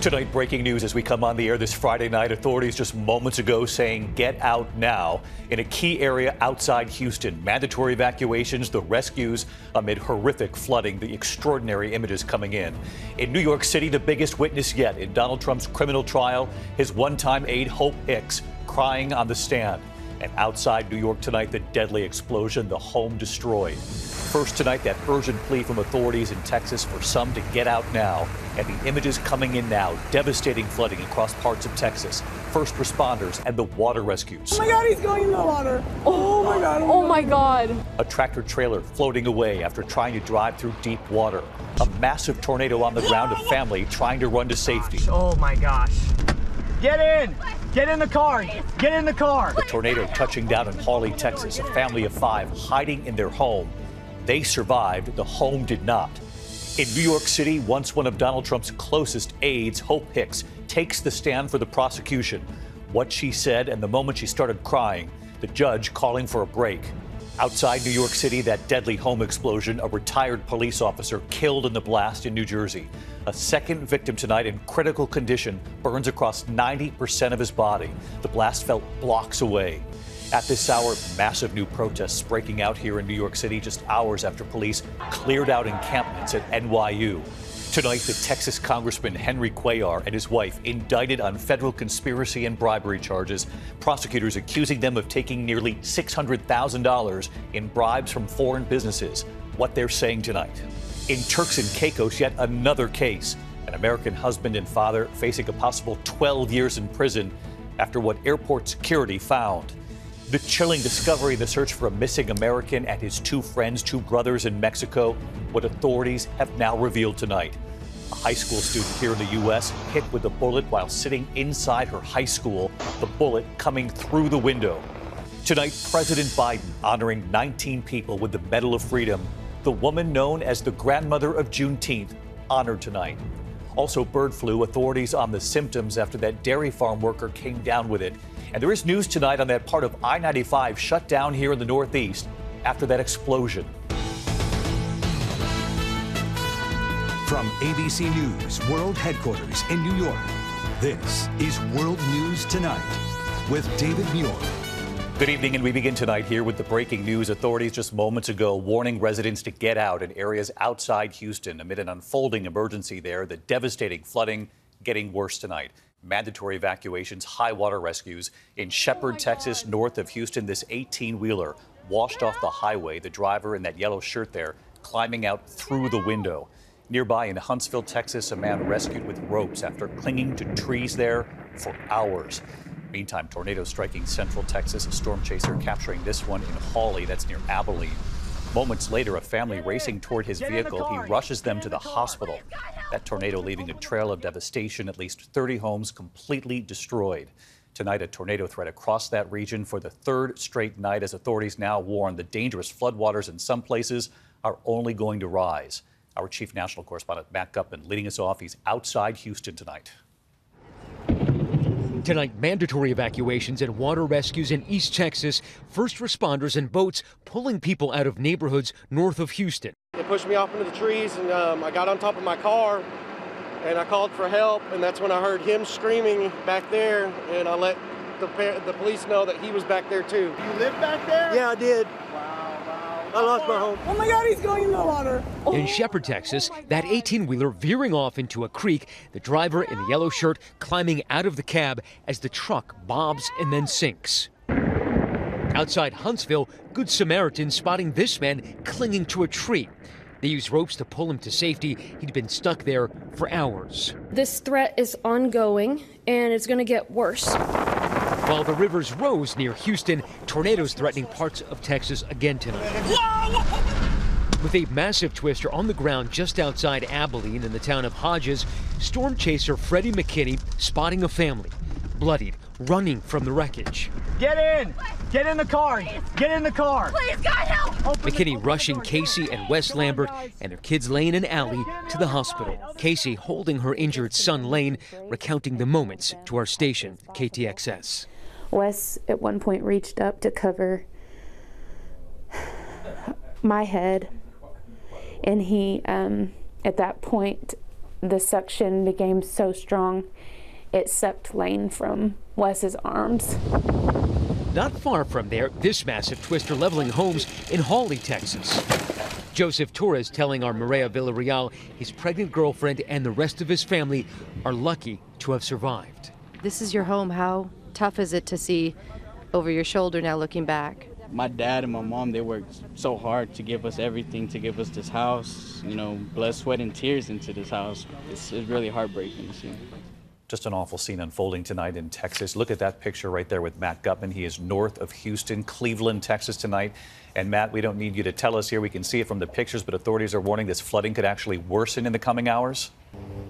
Tonight, breaking news as we come on the air this Friday night. Authorities just moments ago saying get out now in a key area outside Houston. Mandatory evacuations, the rescues amid horrific flooding, the extraordinary images coming in. In New York City, the biggest witness yet in Donald Trump's criminal trial, his one-time aide Hope Hicks crying on the stand. And outside New York tonight, the deadly explosion, the home destroyed. First tonight, that urgent plea from authorities in Texas for some to get out now. And the images coming in now, devastating flooding across parts of Texas. First responders and the water rescues. Oh my God, he's going in the water. Oh my God. Oh my God. A tractor trailer floating away after trying to drive through deep water. A massive tornado on the ground, a family trying to run to safety. Oh my gosh. Get in! Get in the car! Get in the car! The tornado touching down in Hawley, Texas. A family of 5 hiding in their home. They survived. The home did not. In New York City, once one of Donald Trump's closest aides, Hope Hicks, takes the stand for the prosecution. What she said and the moment she started crying, the judge calling for a break. Outside New York City, that deadly home explosion, a retired police officer killed in the blast in New Jersey. A second victim tonight in critical condition, burns across 90% of his body. The blast felt blocks away. At this hour, massive new protests breaking out here in New York City just hours after police cleared out encampments at NYU. Tonight, the Texas Congressman Henry Cuellar and his wife indicted on federal conspiracy and bribery charges. Prosecutors accusing them of taking nearly $600,000 in bribes from foreign businesses. What they're saying tonight. In Turks and Caicos, yet another case. An American husband and father facing a possible 12 years in prison after what airport security found. The chilling discovery in the search for a missing American and his 2 friends, 2 brothers in Mexico, what authorities have now revealed tonight. A high school student here in the U.S. hit with a bullet while sitting inside her high school, the bullet coming through the window. Tonight, President Biden honoring 19 people with the Medal of Freedom. The woman known as the grandmother of Juneteenth, honored tonight. Also bird flu, authorities on the symptoms after that dairy farm worker came down with it. And there is news tonight on that part of I-95 shut down here in the Northeast after that explosion. From ABC News World Headquarters in New York, this is World News Tonight with David Muir. Good evening, and we begin tonight here with the breaking news. Authorities just moments ago warning residents to get out in areas outside Houston amid an unfolding emergency there. The devastating flooding getting worse tonight. Mandatory evacuations, high water rescues. In Shepherd, Texas, north of Houston, this 18-wheeler washed off the highway. The driver in that yellow shirt there climbing out through the window. Nearby in Huntsville, Texas, a man rescued with ropes after clinging to trees there for hours. Meantime, tornado striking central Texas, a storm chaser capturing this one in Hawley, that's near Abilene. Moments later, a family racing toward his vehicle. He rushes them to the hospital. That tornado leaving a trail of devastation, at least 30 homes completely destroyed. Tonight, a tornado threat across that region for the 3rd straight night as authorities now warn the dangerous floodwaters in some places are only going to rise. Our chief national correspondent, Matt Gutman, leading us off. He's outside Houston tonight. Tonight, mandatory evacuations and water rescues in East Texas. First responders and boats pulling people out of neighborhoods north of Houston. They pushed me off into the trees, and I got on top of my car, and I called for help, and that's when I heard him screaming back there, and I let the police know that he was back there too. You live back there? Yeah, I did. I lost my home. Oh my God, he's going in the water. In Shepherd, Texas, that 18-wheeler veering off into a creek, the driver in the yellow shirt climbing out of the cab as the truck bobs and then sinks. Outside Huntsville, Good Samaritans spotting this man clinging to a tree. They used ropes to pull him to safety. He'd been stuck there for hours. This threat is ongoing, and it's going to get worse. While the rivers rose near Houston, tornadoes threatening parts of Texas again tonight. With a massive twister on the ground just outside Abilene in the town of Hodges, storm chaser Freddie McKinney spotting a family, bloodied, running from the wreckage. Get in! Get in the car! Get in the car! Please, God, help! McKinney rushing Casey and Wes Lambert and their kids Lane and Allie to the hospital. Casey holding her injured son Lane, recounting the moments to our station, KTXS. Wes at one point reached up to cover my head, and he at that point the suction became so strong, it sucked Lane from Wes's arms. Not far from there, this massive twister leveling homes in Hawley, Texas. Joseph Torres telling our Maria Villarreal his pregnant girlfriend and the rest of his family are lucky to have survived. This is your home. How tough is it to see over your shoulder now looking back? My dad and my mom, they worked so hard to give us everything, to give us this house, you know, blood, sweat, and tears into this house. It's really heartbreaking to see. Just an awful scene unfolding tonight in Texas. Look at that picture right there with Matt Gutman. He is north of Houston, Cleveland, Texas tonight. And Matt, we don't need you to tell us here. We can see it from the pictures, but authorities are warning this flooding could actually worsen in the coming hours.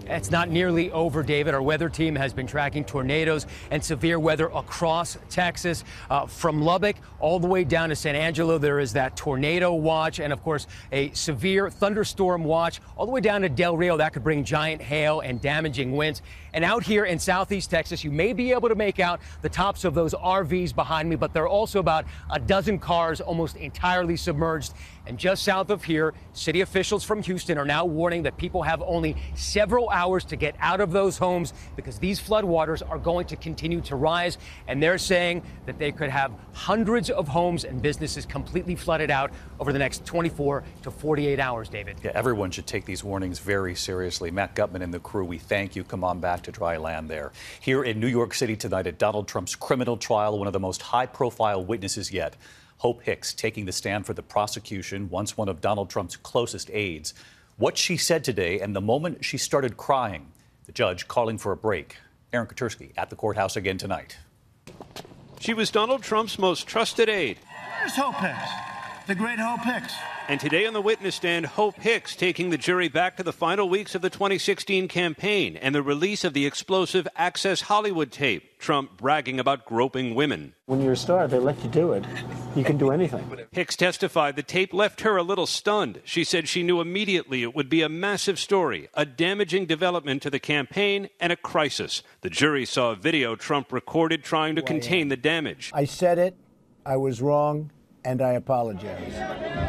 It's not nearly over, David. Our weather team has been tracking tornadoes and severe weather across Texas. From Lubbock all the way down to San Angelo, there is that tornado watch and, of course, a severe thunderstorm watch all the way down to Del Rio. That could bring giant hail and damaging winds. And out here in southeast Texas, you may be able to make out the tops of those RVs behind me, but there are also about a dozen cars almost entirely submerged. And just south of here, city officials from Houston are now warning that people have only several hours to get out of those homes because these floodwaters are going to continue to rise. And they're saying that they could have hundreds of homes and businesses completely flooded out over the next 24 to 48 hours, David. Yeah, everyone should take these warnings very seriously. Matt Gutman and the crew, we thank you. Come on back to dry land there. Here in New York City tonight at Donald Trump's criminal trial, one of the most high-profile witnesses yet. Hope Hicks taking the stand for the prosecution, once one of Donald Trump's closest aides. What she said today and the moment she started crying. The judge calling for a break. Aaron Katersky at the courthouse again tonight. She was Donald Trump's most trusted aide. Where's Hope Hicks? The great Hope Hicks. And today on the witness stand, Hope Hicks taking the jury back to the final weeks of the 2016 campaign and the release of the explosive Access Hollywood tape, Trump bragging about groping women. When you're a star, they let you do it. You can do anything. Hicks testified the tape left her a little stunned. She said she knew immediately it would be a massive story, a damaging development to the campaign, and a crisis. The jury saw a video Trump recorded trying to contain the damage. I said it. I was wrong. And I apologize.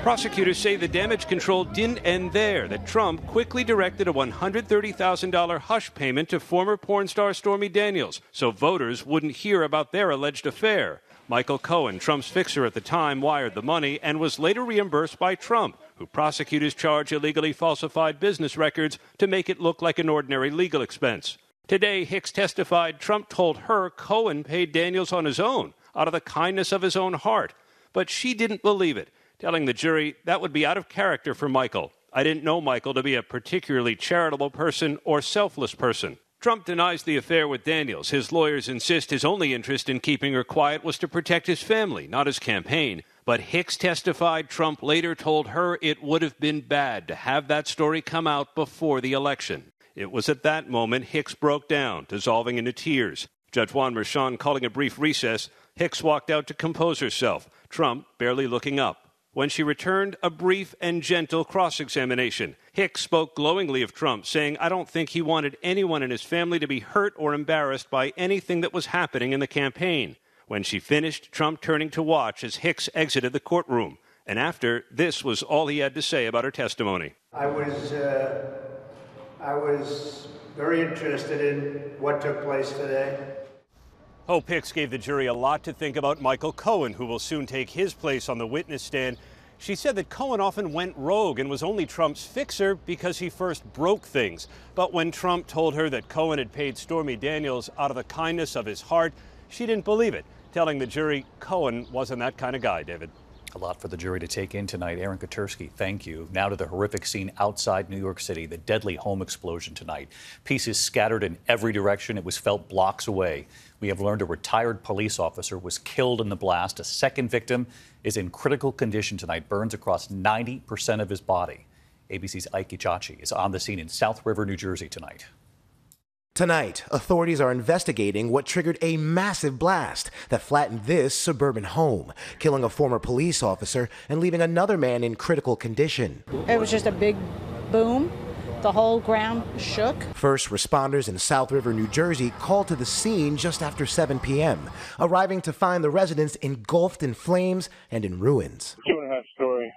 Prosecutors say the damage control didn't end there, that Trump quickly directed a $130,000 hush payment to former porn star Stormy Daniels so voters wouldn't hear about their alleged affair. Michael Cohen, Trump's fixer at the time, wired the money and was later reimbursed by Trump, who prosecutors charge illegally falsified business records to make it look like an ordinary legal expense. Today, Hicks testified Trump told her Cohen paid Daniels on his own, out of the kindness of his own heart. But she didn't believe it, telling the jury that would be out of character for Michael. I didn't know Michael to be a particularly charitable person or selfless person. Trump denies the affair with Daniels. His lawyers insist his only interest in keeping her quiet was to protect his family, not his campaign. But Hicks testified Trump later told her it would have been bad to have that story come out before the election. It was at that moment Hicks broke down, dissolving into tears. Judge Juan Merchan calling a brief recess. Hicks walked out to compose herself, Trump barely looking up. When she returned, a brief and gentle cross-examination. Hicks spoke glowingly of Trump, saying, I don't think he wanted anyone in his family to be hurt or embarrassed by anything that was happening in the campaign. When she finished, Trump turning to watch as Hicks exited the courtroom. And after, this was all he had to say about her testimony. I was very interested in what took place today. Hope Hicks gave the jury a lot to think about Michael Cohen, who will soon take his place on the witness stand. She said that Cohen often went rogue and was only Trump's fixer because he first broke things. But when Trump told her that Cohen had paid Stormy Daniels out of the kindness of his heart, she didn't believe it, telling the jury Cohen wasn't that kind of guy, David. A lot for the jury to take in tonight. Aaron Katersky, thank you. Now to the horrific scene outside New York City, the deadly home explosion tonight. Pieces scattered in every direction. It was felt blocks away. We have learned a retired police officer was killed in the blast. A second victim is in critical condition tonight, burns across 90% of his body. ABC's Ike Ejiochi is on the scene in South River, New Jersey tonight. Tonight, authorities are investigating what triggered a massive blast that flattened this suburban home, killing a former police officer and leaving another man in critical condition. It was just a big boom. The whole ground shook. First responders in South River, New Jersey called to the scene just after 7 p.m., arriving to find the residents engulfed in flames and in ruins. 2.5-story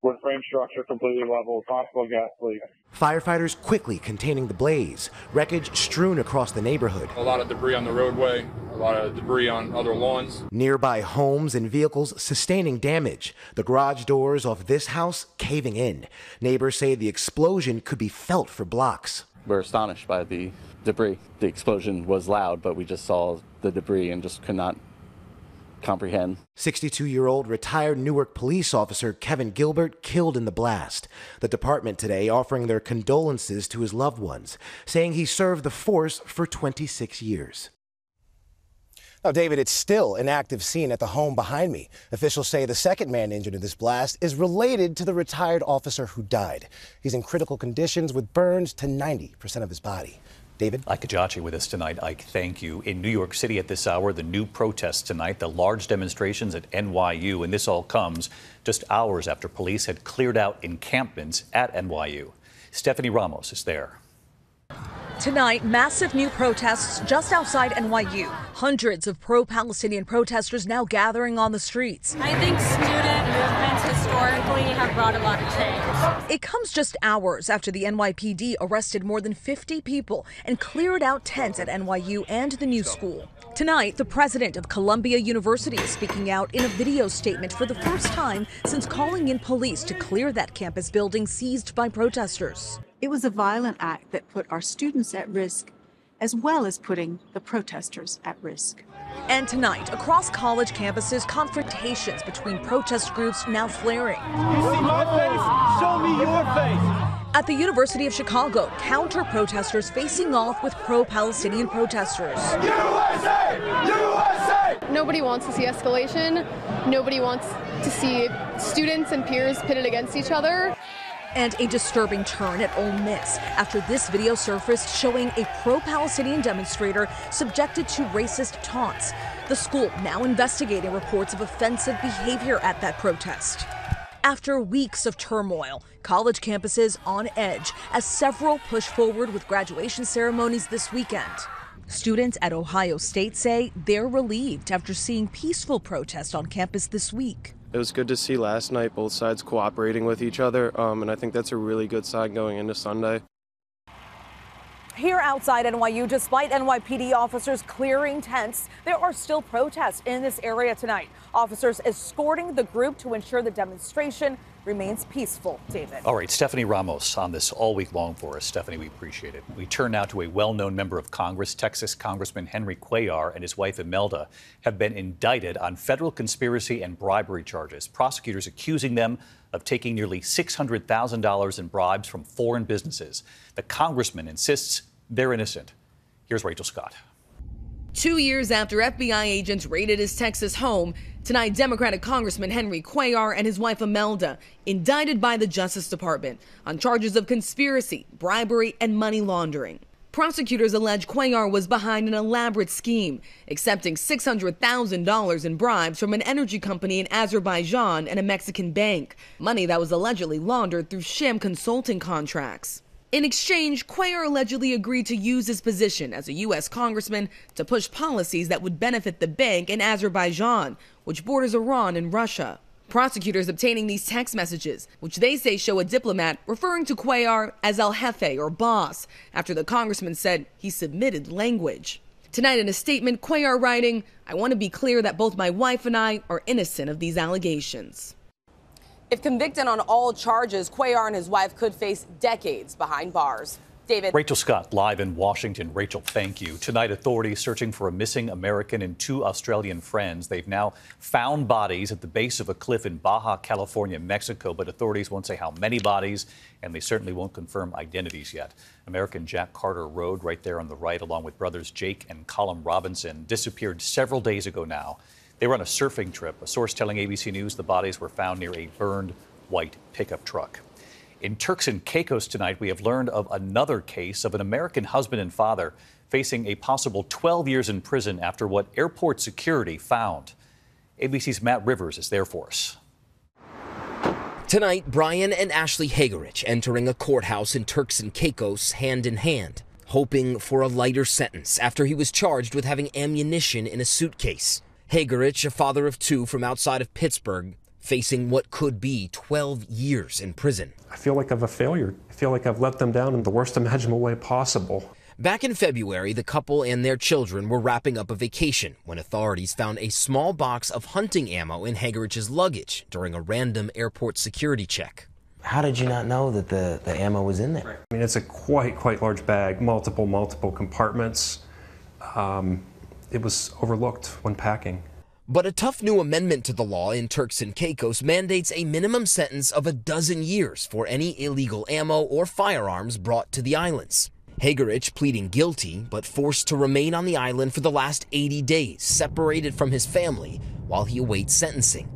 wood frame frame structure completely leveled, possible gas leak. Firefighters quickly containing the blaze, wreckage strewn across the neighborhood. A lot of debris on the roadway, a lot of debris on other lawns. Nearby homes and vehicles sustaining damage. The garage doors off this house caving in. Neighbors say the explosion could be felt for blocks. We're astonished by the debris. The explosion was loud, but we just saw the debris and just could not comprehend. 62-year-old retired Newark police officer Kevin Gilbert killed in the blast. The department today offering their condolences to his loved ones, saying he served the force for 26 years. Now, David, it's still an active scene at the home behind me. Officials say the second man injured in this blast is related to the retired officer who died. He's in critical conditions with burns to 90% of his body. David? Ike Ejiochi with us tonight. Ike, thank you. In New York City at this hour, the new protests tonight, the large demonstrations at NYU, and this all comes just hours after police had cleared out encampments at NYU. Stephanie Ramos is there. Tonight, massive new protests just outside NYU. Hundreds of pro-Palestinian protesters now gathering on the streets. I think student movements historically have brought a lot of change. It comes just hours after the NYPD arrested more than 50 people and cleared out tents at NYU and the new school. Tonight, the president of Columbia University is speaking out in a video statement for the first time since calling in police to clear that campus building seized by protesters. It was a violent act that put our students at risk, as well as putting the protesters at risk. And tonight, across college campuses, confrontations between protest groups now flaring. You see my face? Show me your face. At the University of Chicago, counter-protesters facing off with pro-Palestinian protesters. USA! USA! Nobody wants to see escalation. Nobody wants to see students and peers pitted against each other. And a disturbing turn at Ole Miss after this video surfaced showing a pro-Palestinian demonstrator subjected to racist taunts. The school now investigating reports of offensive behavior at that protest. After weeks of turmoil, college campuses on edge as several push forward with graduation ceremonies this weekend. Students at Ohio State say they're relieved after seeing peaceful protests on campus this week. It was good to see last night both sides cooperating with each other, and I think that's a really good sign going into Sunday. Here outside NYU, despite NYPD officers clearing tents, there are still protests in this area tonight. Officers escorting the group to ensure the demonstration remains peaceful. David. All right, Stephanie Ramos on this all week long for us. Stephanie, we appreciate it. We turn now to a well-known member of Congress. Texas Congressman Henry Cuellar and his wife Imelda have been indicted on federal conspiracy and bribery charges. Prosecutors accusing them of taking nearly $600,000 in bribes from foreign businesses. The congressman insists they're innocent. Here's Rachel Scott. 2 years after FBI agents raided his Texas home, tonight Democratic Congressman Henry Cuellar and his wife Imelda indicted by the Justice Department on charges of conspiracy, bribery, and money laundering. Prosecutors allege Cuellar was behind an elaborate scheme, accepting $600,000 in bribes from an energy company in Azerbaijan and a Mexican bank, money that was allegedly laundered through sham consulting contracts. In exchange, Cuellar allegedly agreed to use his position as a U.S. congressman to push policies that would benefit the bank in Azerbaijan, which borders Iran and Russia. Prosecutors obtaining these text messages, which they say show a diplomat referring to Cuellar as El Jefe or boss, after the congressman said he submitted language. Tonight in a statement, Cuellar writing, "I want to be clear that both my wife and I are innocent of these allegations." If convicted on all charges, Cuellar and his wife could face decades behind bars. David. Rachel Scott, live in Washington. Rachel, thank you. Tonight, authorities searching for a missing American and 2 Australian friends. They've now found bodies at the base of a cliff in Baja California, Mexico, but authorities won't say how many bodies, and they certainly won't confirm identities yet. American Jack Carter Road, right there on the right, along with brothers Jake and Colum Robinson, disappeared several days ago now. They were on a surfing trip. A source telling ABC News the bodies were found near a burned white pickup truck. In Turks and Caicos tonight, we have learned of another case of an American husband and father facing a possible 12 years in prison after what airport security found. ABC's Matt Rivers is there for us. Tonight, Brian and Ashley Hagerich entering a courthouse in Turks and Caicos hand in hand, hoping for a lighter sentence after he was charged with having ammunition in a suitcase. Hagerich, a father of 2 from outside of Pittsburgh, facing what could be 12 years in prison. I feel like I'm a failure. I feel like I've let them down in the worst imaginable way possible. Back in February, the couple and their children were wrapping up a vacation when authorities found a small box of hunting ammo in Hegerich's luggage during a random airport security check. How did you not know that the ammo was in there? I mean, it's a quite large bag, multiple compartments. It was overlooked when packing. But a tough new amendment to the law in Turks and Caicos mandates a minimum sentence of 12 years for any illegal ammo or firearms brought to the islands. Hegerich pleading guilty, but forced to remain on the island for the last 80 days, separated from his family while he awaits sentencing.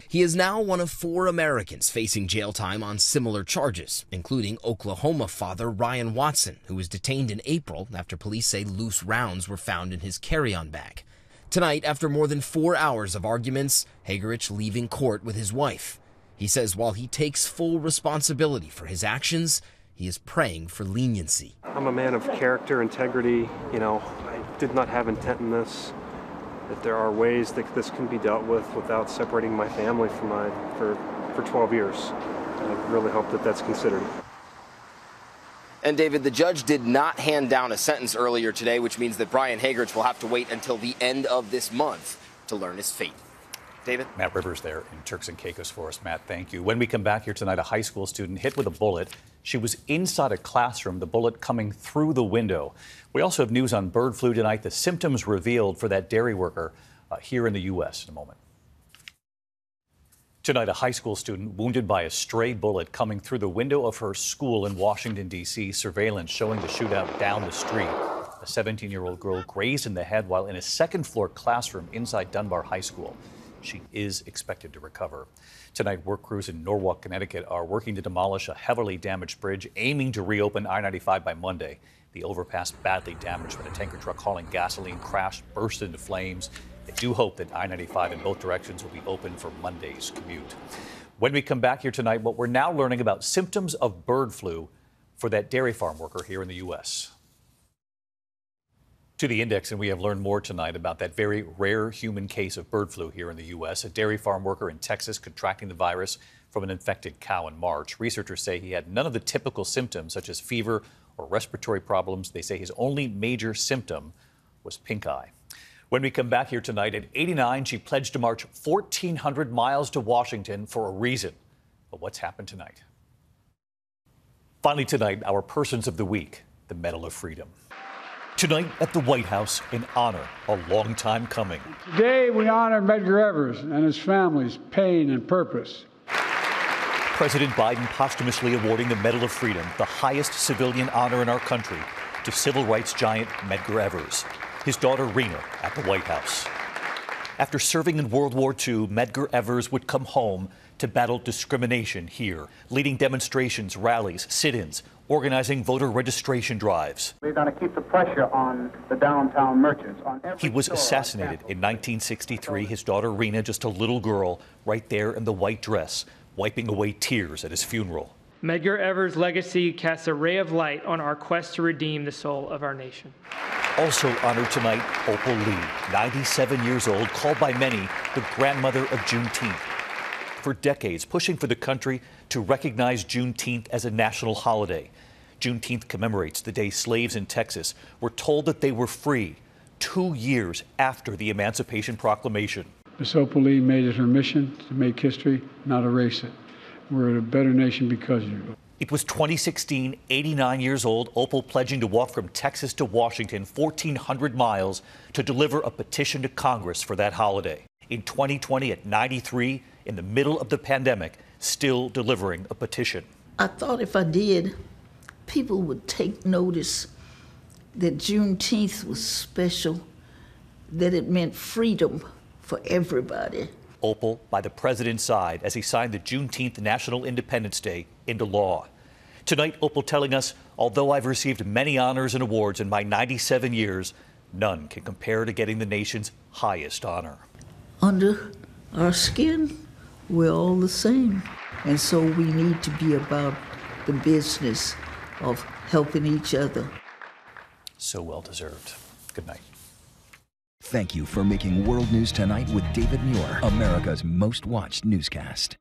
He is now one of 4 Americans facing jail time on similar charges, including Oklahoma father Ryan Watson, who was detained in April after police say loose rounds were found in his carry-on bag. Tonight, after more than 4 hours of arguments, Hegerich leaving court with his wife. He says while he takes full responsibility for his actions, he is praying for leniency. I'm a man of character, integrity. You know, I did not have intent in this. That there are ways that this can be dealt with without separating my family from for 12 years. I really hope that that's considered. And David, the judge did not hand down a sentence earlier today, which means that Brian Hegerich will have to wait until the end of this month to learn his fate. David? Matt Rivers there in Turks and Caicos for us. Matt, thank you. When we come back here tonight, a high school student hit with a bullet. She was inside a classroom, the bullet coming through the window. We also have news on bird flu tonight, the symptoms revealed for that dairy worker here in the U.S. in a moment. Tonight, a high school student wounded by a stray bullet coming through the window of her school in Washington, D.C. Surveillance showing the shootout down the street. A 17-year-old girl grazed in the head while in a second-floor classroom inside Dunbar High School. She is expected to recover. Tonight, work crews in Norwalk, Connecticut are working to demolish a heavily damaged bridge, aiming to reopen I-95 by Monday. The overpass badly damaged when a tanker truck hauling gasoline crashed, burst into flames. They do hope that I-95 in both directions will be open for Monday's commute. When we come back here tonight, what we're now learning about symptoms of bird flu for that dairy farm worker here in the U.S. To the index, and we have learned more tonight about that very rare human case of bird flu here in the U.S. A dairy farm worker in Texas contracting the virus from an infected cow in March. Researchers say he had none of the typical symptoms, such as fever or respiratory problems. They say his only major symptom was pink eye. When we come back here tonight at 89, she pledged to march 1,400 miles to Washington for a reason. But what's happened tonight? Finally tonight, our Persons of the Week, the Medal of Freedom. Tonight at the White House, in honor, a long time coming. Today we honor Medgar Evers and his family's pain and purpose. President Biden posthumously awarding the Medal of Freedom, the highest civilian honor in our country, to civil rights giant Medgar Evers. His daughter Rena at the White House. After serving in World War II, Medgar Evers would come home to battle discrimination here, leading demonstrations, rallies, sit-ins, organizing voter registration drives. We're going to keep the pressure on the downtown merchants. He was assassinated in 1963. His daughter Rena, just a little girl, right there in the white dress, wiping away tears at his funeral. Medgar Evers' legacy casts a ray of light on our quest to redeem the soul of our nation. Also honored tonight, Opal Lee, 97 years old, called by many the grandmother of Juneteenth. For decades, pushing for the country to recognize Juneteenth as a national holiday. Juneteenth commemorates the day slaves in Texas were told that they were free 2 years after the Emancipation Proclamation. Miss Opal Lee made it her mission to make history, not erase it. We're a better nation because of you. It was 2016, 89 years old, Opal pledging to walk from Texas to Washington 1,400 miles to deliver a petition to Congress for that holiday. In 2020, at 93, in the middle of the pandemic, still delivering a petition. I thought if I did, people would take notice that Juneteenth was special, that it meant freedom for everybody. Opal by the president's side as he signed the Juneteenth National Independence Day into law. Tonight, Opal telling us, although I've received many honors and awards in my 97 years, none can compare to getting the nation's highest honor. Under our skin, we're all the same. And so we need to be about the business of helping each other. So well deserved. Good night. Thank you for making World News Tonight with David Muir, America's most watched newscast.